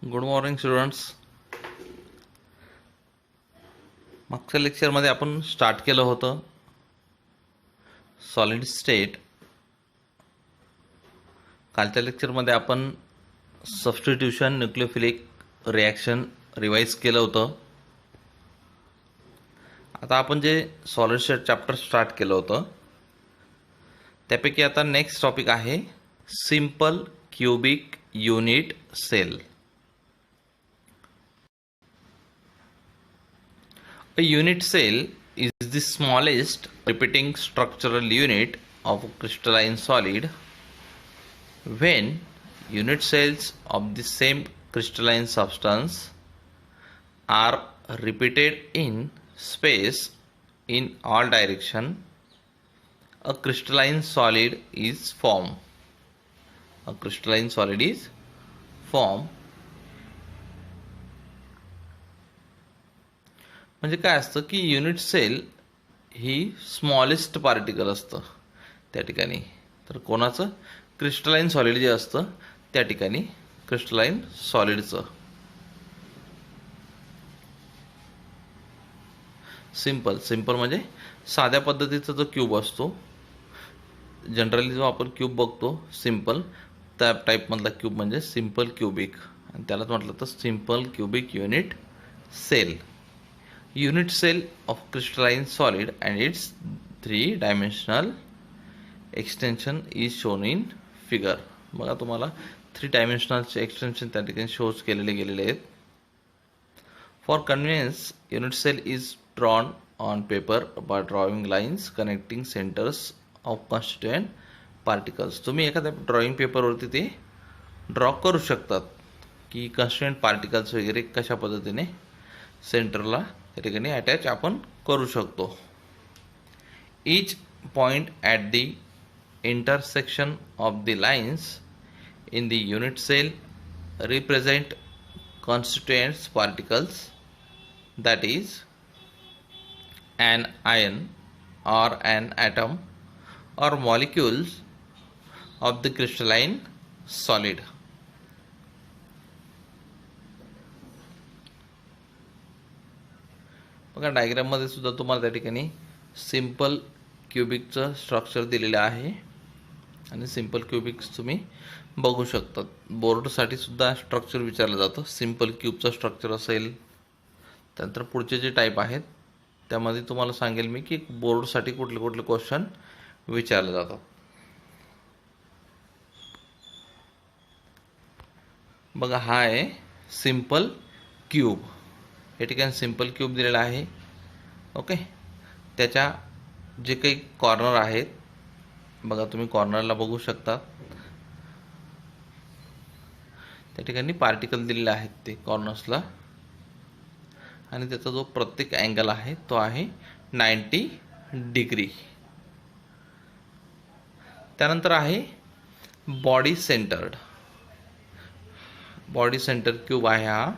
Good morning students. मागच्या लेक्चरमध्ये आपण स्टार्ट केलं होतं सॉलिड स्टेट. कालच्या लेक्चरमध्ये आपण सबस्टिट्यूशन न्यूक्लियोफिलिक रिॲक्शन रिवाइज केलं होतं. आता आपण जे सॉलिड स्टेट चॅप्टर स्टार्ट केलं होतं त्यापैकी आता नेक्स्ट टॉपिक आहे simple cubic unit cell. A unit cell is the smallest repeating structural unit of a crystalline solid. When unit cells of the same crystalline substance are repeated in space in all direction, a crystalline solid is formed. A crystalline solid is formed. म्हणजे काय असतं की unit sale ही smallest particle असतं त्या ठिकाणी. तर कोणाचं? Crystalline solid जे असतं त्या ठिकाणी क्रिस्टलाइन सॉलिडचं. सिंपल म्हणजे साध्या पद्धतीचा जो क्यूब असतो, जनरली जो आपण क्यूब बघतो सिंपल त्या टाईपमधला क्यूब म्हणजे सिंपल क्यूबिक, आणि त्यालाच म्हटलं तर simple cubic unit cell. Unit cell of crystalline solid and its three-dimensional extension is shown in figure. बघा तुम्हाला 3 डायमेन्शनल एक्सटेन्शन त्या ठिकाणी शोज केलेले गेलेले आहेत. For convenience unit cell is drawn on paper by drawing lines connecting centres of constituent particles. तुम्ही एखाद्या drawing पेपरवरती ते ड्रॉ करू शकतात की कॉन्स्टिट्युएंट पार्टिकल्स वगैरे कशा पद्धतीने सेंटरला त्या ठिकाणी अटॅच आपण करू शकतो. Each point at the intersection of the lines in the unit cell represent constituents particles, that is an ion or an atom or molecules of the crystalline solid. बघा डायग्राममध्ये सुद्धा तुम्हाला त्या ठिकाणी सिंपल क्यूबिकचं स्ट्रक्चर दिलेलं आहे आणि सिंपल क्यूबिक्स तुम्ही बघू शकता. बोर्डसाठी सुद्धा स्ट्रक्चर विचारलं जातं. सिंपल क्यूबचं स्ट्रक्चर असेल, त्यानंतर पुढचे जे टाईप आहेत त्यामध्ये तुम्हाला सांगेल मी की बोर्डसाठी कुठले कुठले क्वेश्चन विचारले जातात. बघा हा आहे सिंपल क्यूब. या ठिकाणी सिंपल क्यूब दिलेला आहे. ओके, त्याच्या जे काही कॉर्नर आहेत बघा तुम्ही कॉर्नरला बघू शकता, त्या ठिकाणी पार्टिकल दिलेले आहेत ते कॉर्नर्सला, आणि त्याचा जो प्रत्येक अँगल आहे तो आहे 90 डिग्री. त्यानंतर आहे body centred. Body centre cube आहे हा.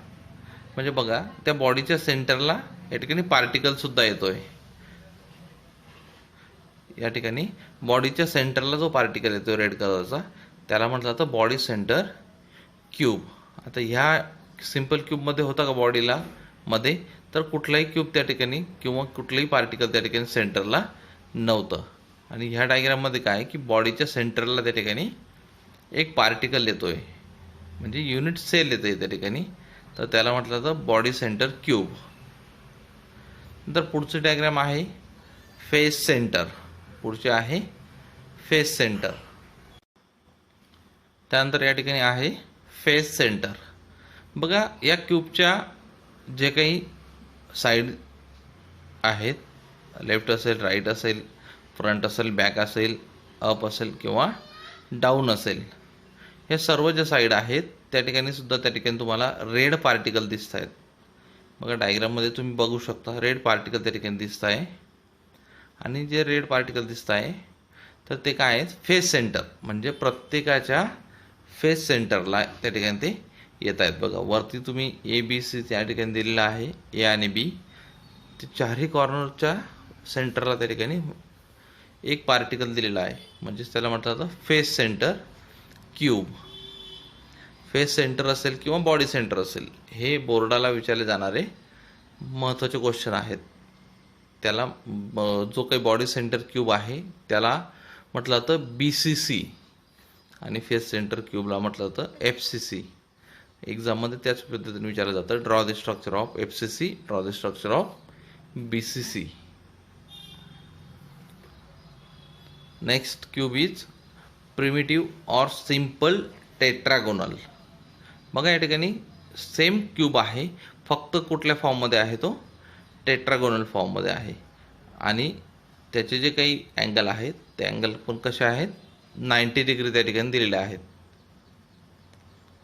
म्हणजे बघा त्या बॉडीच्या सेंटरला या ठिकाणी पार्टिकल सुद्धा येतोय. या ठिकाणी बॉडीच्या सेंटरला जो पार्टिकल येतोय रेड कलरचा त्याला म्हटलं जातं बॉडी सेंटर क्यूब. आता ह्या सिंपल क्यूबमध्ये होता का बॉडीला मध्ये, तर कुठलाही क्यूब त्या ठिकाणी किंवा कुठलंही पार्टिकल त्या ठिकाणी सेंटरला नव्हतं. आणि ह्या डायग्राममध्ये काय की बॉडीच्या सेंटरला त्या ठिकाणी एक पार्टिकल येतोय, म्हणजे युनिट सेल येते त्या ठिकाणी, तर त्याला म्हटलं जातं बॉडी सेंटर क्यूब. नंतर पुढचे डायग्राम आहे फेस सेंटर. पुढचे आहे फेस सेंटर. त्यानंतर या ठिकाणी आहे फेस सेंटर. बघा या क्यूबच्या जे काही साईड आहेत, लेफ्ट असेल, राईट असेल, फ्रंट असेल, बॅक असेल, अप असेल किंवा डाऊन असेल, हे सर्व जे साईड आहेत त्या ठिकाणी सुद्धा त्या ठिकाणी तुम्हाला रेड पार्टिकल दिसत आहेत. बघा डायग्राममध्ये तुम्ही बघू शकता रेड पार्टिकल त्या ठिकाणी दिसत आहे. आणि जे रेड पार्टिकल दिसत आहे तर ते काय आहेत? फेस सेंटर, म्हणजे प्रत्येकाच्या फेस सेंटरला त्या ठिकाणी ते येत आहेत. बघा वरती तुम्ही ABC त्या ठिकाणी दिलेलं आहे, ए आणि बी, ते चारही कॉर्नरच्या सेंटरला त्या ठिकाणी एक पार्टिकल दिलेला आहे, म्हणजेच त्याला म्हटलं जातं face centre cube. Face centre असेल किंवा बॉडी सेंटर असेल, हे बोर्डाला विचारले जाणारे महत्त्वाचे क्वेश्चन आहेत. त्याला जो काही बॉडी सेंटर क्यूब आहे त्याला म्हटलं जातं BCC आणि फेस सेंटर क्यूबला म्हटलं जातं FCC. एक्झाममध्ये त्याच पद्धतीने विचारलं जातं. Draw the structure of FCC, draw the structure of BCC. Next cube is primitive or simple tetragonal. बघा या ठिकाणी सेम क्यूब आहे, फक्त कुठल्या फॉर्ममध्ये आहे तो टेट्रागोनल फॉर्ममध्ये आहे. आणि त्याचे जे काही अँगल आहेत ते अँगल पण कसे आहेत 90 डिग्री त्या ठिकाणी दिलेले आहेत.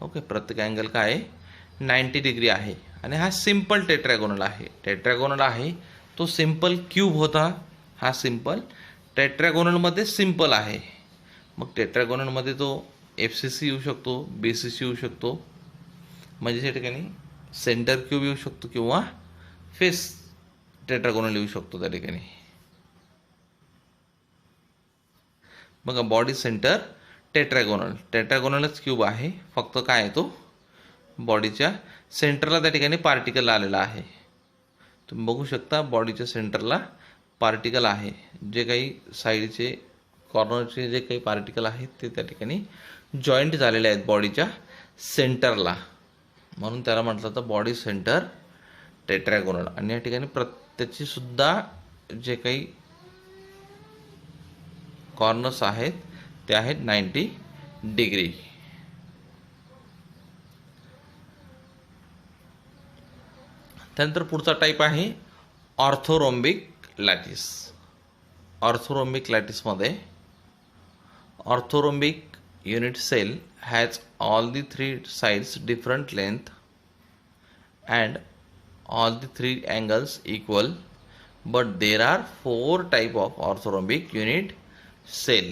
ओके, प्रत्येक अँगल काय आहे 90 डिग्री आहे. आणि हा सिंपल टेट्रागोनल आहे. टेट्रागोनल आहे तो सिंपल क्यूब होता, हा सिंपल टेट्रागोनलमध्ये सिंपल आहे. मग टेट्रागोनलमध्ये तो FCC येऊ शकतो, BCC येऊ शकतो, म्हणजे या ठिकाणी सेंटर क्यूब येऊ शकतो किंवा फेस टेट्रागोनल येऊ शकतो त्या ठिकाणी. बघा बॉडी सेंटर टेट्रागोनल, टेट्रागोनलच क्यूब आहे, फक्त काय आहे तो बॉडीच्या सेंटरला त्या ठिकाणी पार्टिकल आलेला आहे. तुम्ही बघू शकता बॉडीच्या सेंटरला पार्टिकल आहे. जे काही साईडचे कॉर्नरचे जे काही पार्टिकल आहेत ते त्या ठिकाणी जॉईंट झालेले आहेत बॉडीच्या सेंटरला, म्हणून त्याला म्हटलं जातं बॉडी सेंटर टेट्रागोनल. आणि या ठिकाणी प्रत्येकची सुद्धा जे काही कॉर्नर्स आहेत ते आहेत 90 डिग्री. त्यानंतर पुढचा टाईप आहे ऑर्थोरोम्बिक लॅटिस. ऑर्थोरोम्बिक लॅटिसमध्ये orthorhombic unit cell has all the three sides different length and all the three angles equal, but there are 4 type of orthorhombic unit cell.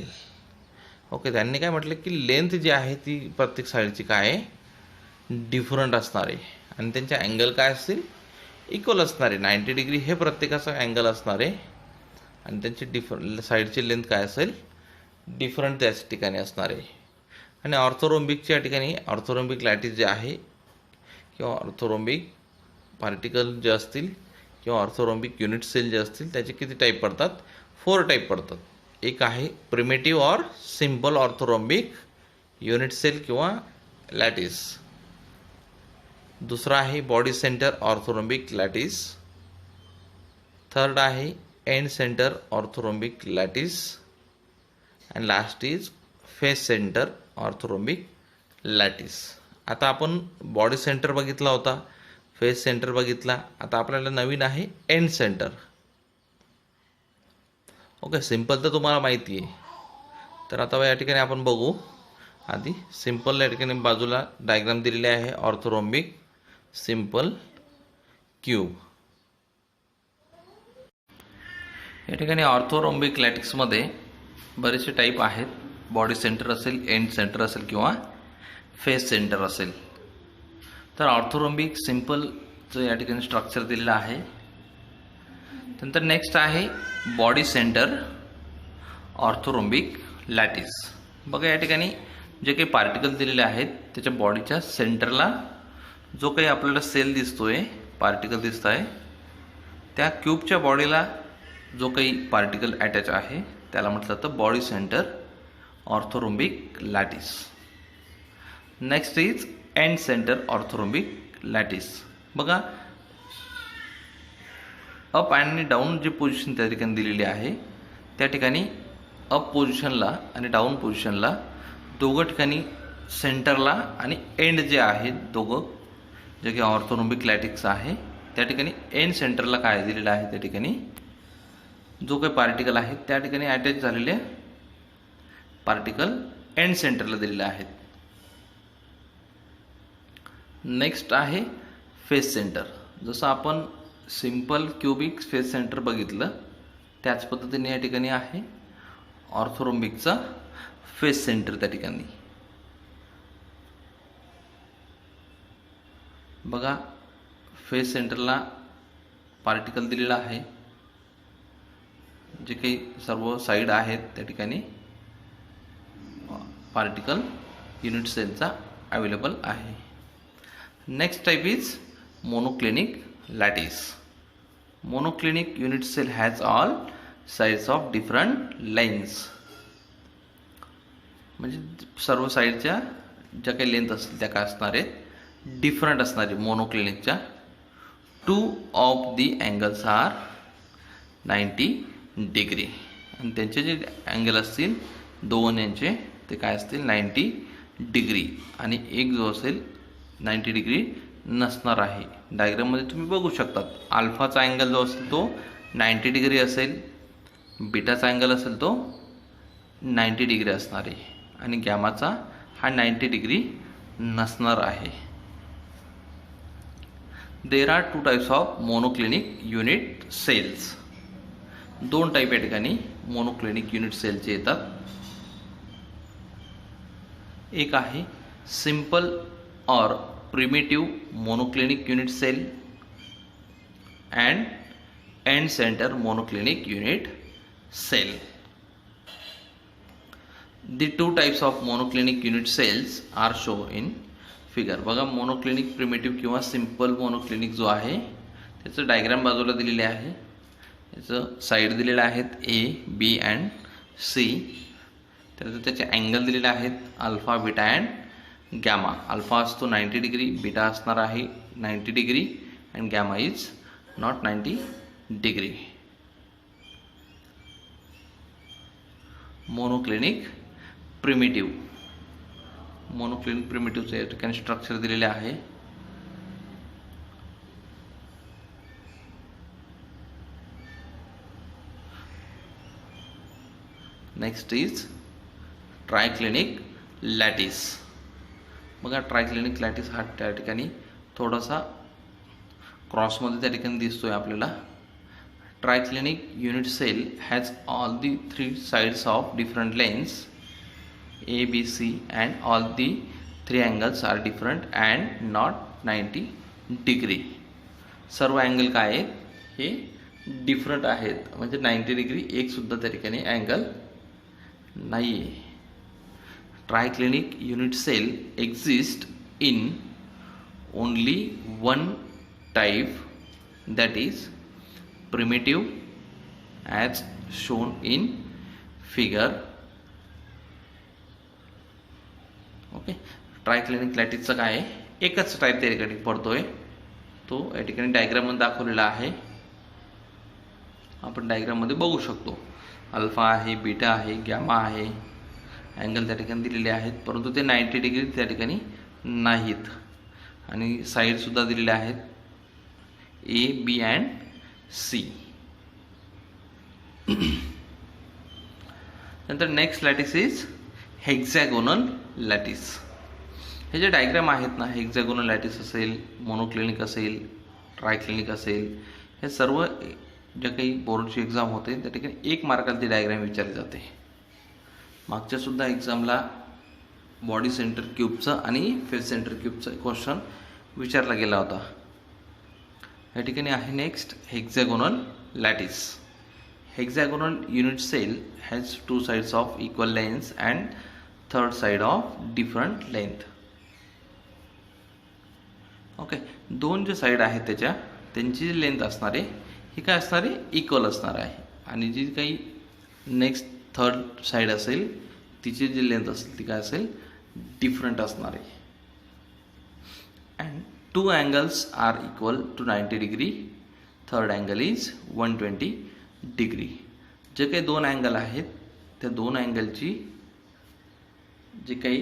Okay, त्यांनी काय म्हटलं की लेंथ जी आहे ती प्रत्येक साईडची काय आहे डिफरंट असणार आहे आणि त्यांचे अँगल काय असतील इक्वल असणार आहे. 90 डिग्री हे प्रत्येकाचा अँगल असणार आहे आणि त्यांची साईडची लेंथ काय असेल डिफरंट त्याच ठिकाणी असणार आहे. आणि ऑर्थोरोम्बिकच्या ठिकाणी ऑर्थोरोम्बिक लॅटिस जे आहे किंवा ऑर्थोरोम्बिक पार्टिकल जे असतील किंवा ऑर्थोरोम्बिक युनिट सेल जे असतील त्याचे किती टाईप पडतात 4 टाईप पडतात. एक आहे primitive or simple orthorhombic unit cell किंवा लॅटिस. दुसरा आहे body centre orthorhombic lattice. Third आहे end centre orthorhombic lattice. And last is face centre orthorhombic lattice. आता आपण बॉडी सेंटर बघितला होता, फेस सेंटर बघितला, आता आपल्याला नवीन आहे एंड सेंटर. ओके, सिंपल तर तुम्हाला माहिती आहे. तर आता या ठिकाणी आपण बघू. आधी सिंपल या ठिकाणी बाजूला डायग्राम दिलेली आहे ऑर्थोरोम्बिक सिंपल क्यूब. या ठिकाणी ऑर्थोरोम्बिक लॅटिक्समध्ये बरेचसे टाईप आहेत. बॉडी सेंटर असेल, एंड सेंटर असेल किंवा फेस सेंटर असेल. तर ऑर्थोरोम्बिक सिंपलचं या ठिकाणी स्ट्रक्चर दिलेलं आहे. नंतर नेक्स्ट आहे बॉडी सेंटर ऑर्थोरोम्बिक लॅटिस. बघा या ठिकाणी जे काही पार्टिकल दिलेले आहेत त्याच्या बॉडीच्या सेंटरला जो काही आपल्याला सेल दिसतोय, पार्टिकल दिसत आहे, त्या क्यूबच्या बॉडीला जो काही पार्टिकल अटॅच आहे त्याला म्हटलं जातं body centre orthorhombic lattice. Next is end centre orthorhombic lattice. बघा अप आणि डाऊन जी पोझिशन त्या ठिकाणी दिलेली आहे त्या ठिकाणी अप पोझिशनला आणि डाऊन पोझिशनला दोघं ठिकाणी सेंटरला आणि एंड जे आहे दोघं जे काही ऑर्थोरोम्बिक लॅटिक्स आहे त्या ठिकाणी एंड सेंटरला काय दिलेलं आहे त्या ठिकाणी जो काही पार्टिकल आहे त्या ठिकाणी अटॅच झालेले पार्टिकल एंड सेंटरला दिलेले आहेत. नेक्स्ट आहे फेस सेंटर. जसं आपण सिंपल क्यूबिक फेस सेंटर बघितलं त्याच पद्धतीने या ठिकाणी आहे ऑर्थोरोम्बिकचा फेस सेंटर. त्या ठिकाणी बघा फेस सेंटरला पार्टिकल दिलेला आहे, जे काही सर्व साईड आहेत त्या ठिकाणी पार्टिकल युनिट सेलचा अवेलेबल आहे. Next type is monoclinic lattice. Monoclinic unit cell has all sides of different lengths. म्हणजे सर्व साईडच्या ज्या काही लेंथ असतील त्या काय असणार आहेत, डिफरंट असणार आहे मोनोक्लिनिकच्या. 2 of the angles are 90 degree. आणि त्यांचे जे अँगल असतील दोन यांचे ते काय असतील 90 डिग्री. आणि एक जो असेल 90 डिग्री नसणार आहे. डायग्राममध्ये तुम्ही बघू शकतात. अल्फाचा अँगल जो असेल तो 90 डिग्री असेल, बीटाचा अँगल असेल तो 90 डिग्री असणार आहे आणि गॅमाचा हा 90 डिग्री नसणार आहे. There are 2 types of monoclinic unit cells. 2 type या ठिकाणी मोनोक्लिनिक युनिट सेलचे येतात. एक आहे सिंपल और primitive monoclinic unit cell and end centre monoclinic unit cell. The 2 types of monoclinic unit cells are shown in figure. बघा monoclinic primitive किंवा simple monoclinic जो आहे त्याचं डायग्राम बाजूला दिलेले आहे. याचं साईड दिलेले आहेत ए, बी अँड सी. त्यानंतर त्याचे अँगल दिलेले आहेत alpha, beta and gamma. Alpha असतो 90 डिग्री, बीटा असणार आहे 90 degree and gamma is not 90 degree. Monoclinic primitive. Monoclinic प्रिमिटिव्हचं या ठिकाणी स्ट्रक्चर दिलेले आहे. Next is triclinic lattice. बघा ट्रायक्लिनिक लॅटिस हा त्या ठिकाणी थोडासा क्रॉसमध्ये त्या ठिकाणी दिसतोय आपल्याला. Triclinic unit cell has all the 3 sides of different lengths A, B, C and all the 3 angles are different and not 90 degree. सर्व अँगल काय आहेत हे डिफरंट आहेत. म्हणजे 90 डिग्री एक सुद्धा त्या ठिकाणी अँगल नाही आहे. Triclinic unit cell exist in only 1 type that is primitive as shown in figure. Okay. Triclinic लॅटिसचा काय आहे एकच टाईप त्या ठिकाणी पडतोय. तो या ठिकाणी डायग्राममध्ये दाखवलेला आहे. आपण डायग्राममध्ये बघू शकतो. अल्फा आहे, बीटा आहे, गॅमा आहे. अँगल त्या ठिकाणी दिलेले आहेत परंतु ते 90 डिग्री त्या ठिकाणी नाहीत. आणि साईडसुद्धा दिलेले आहेत ए, बी अँड सी. नंतर next lattice is hexagonal lattice. हे जे डायग्राम आहेत ना, हेक्झॅगोनल लॅटिस असेल, मोनोक्लिनिक असेल, ट्रायक्लिनिक असेल, हे सर्व ज्या काही बोर्डची एक्झाम होते त्या ठिकाणी 1 मार्काला ती डायग्राम विचारली जाते. मागच्या सुद्धा एक्झामला बॉडी सेंटर क्यूबचं आणि फेस सेंटर क्यूबचा क्वेश्चन विचारला गेला होता. या ठिकाणी आहे next hexagonal lattice. Hexagonal unit cell has 2 sides of equal length and third side of different length. Okay. 2 जे साइड आहेत त्यांची जी लेंथ असणार आहे ही काय असणार आहे इक्वल असणार आहे. आणि जी काही नेक्स्ट थर्ड साइड असेल तिची जी लेंथ असेल ती काय असेल डिफरंट असणार आहे. And 2 angles are equal to 90 degree. Third angle is 120 degree. जे काही 2 अँगल आहेत त्या 2 अँगलची जे काही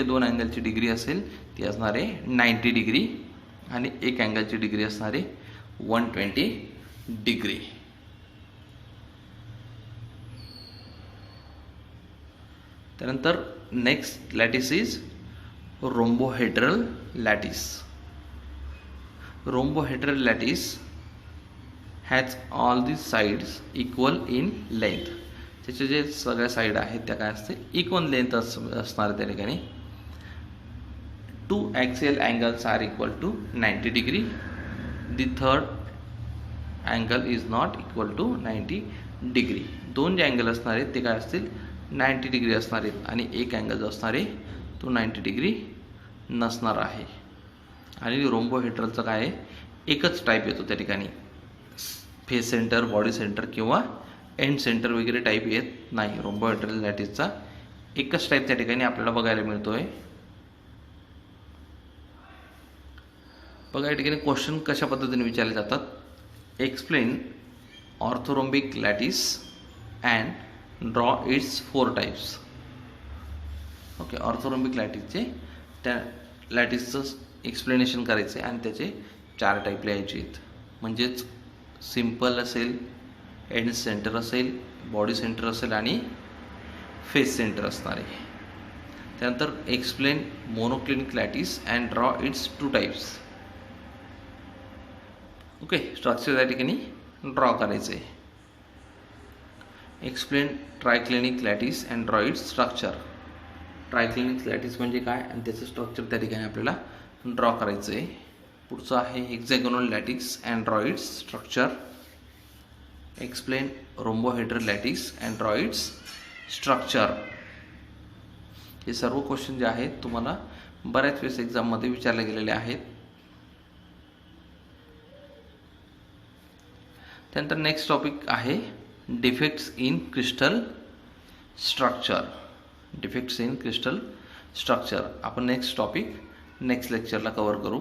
दोन अँगलची डिग्री असेल ती असणार आहे 90 डिग्री आणि एक अँगलची डिग्री असणार आहे 120 डिग्री. त्यानंतर next lattice is rhombohedral lattice. Rhombohedral lattice has all the sides equal in length. त्याचे जे सगळ्या साईड आहेत त्या काय असते इक्वल लेंथ असणार त्या ठिकाणी. 2 axial angles are equal to 90 degree. The third angle is not equal to 90 degree. दोन जे अँगल असणार आहेत ते काय असतील 90 डिग्री असणार आहेत आणि एक अँगल जो असणार आहे तो 90 डिग्री नसणार आहे. आणि रोम्बोहेड्रलचा काय आहे एकच टाईप येतो त्या ठिकाणी, फेस सेंटर, बॉडी सेंटर किंवा एंड सेंटर वगैरे टाईप येत नाही. रोम्बोहेड्रल लॅटिसचा एकच टाईप त्या ठिकाणी आपल्याला बघायला मिळतोय. बघा या ठिकाणी क्वेश्चन कशा पद्धतीने विचारले जातात. Explain orthorhombic lattice and draw its 4 types. Okay, orthorhombic लॅटिसचे त्या लॅटिसचं एक्सप्लेनेशन करायचं आहे आणि त्याचे 4 टाईप लिहायचे आहेत. म्हणजेच सिम्पल असेल, एंड सेंटर असेल, बॉडी सेंटर असेल आणि फेस सेंटर असणार आहे. त्यानंतर explain monoclinic lattice and draw it's 2 types. Okay, structure त्या ठिकाणी ड्रॉ करायचं आहे. Explain triclinic lattice and draw its structure. Triclinic lattice म्हणजे काय आणि त्याचं स्ट्रक्चर त्या ठिकाणी आपल्याला ड्रॉ करायचं आहे. पुढचं आहे hexagonal lattice and draw its structure. Explain rhombohedral lattice and draw its structure. हे सर्व क्वेश्चन जे आहेत तुम्हाला बऱ्याच वेळेस एक्झाममध्ये विचारले गेलेले आहेत. त्यानंतर नेक्स्ट टॉपिक आहे defects in crystal structure. Defects in crystal structure आपण नेक्स्ट टॉपिक नेक्स्ट लेक्चरला कव्हर करू.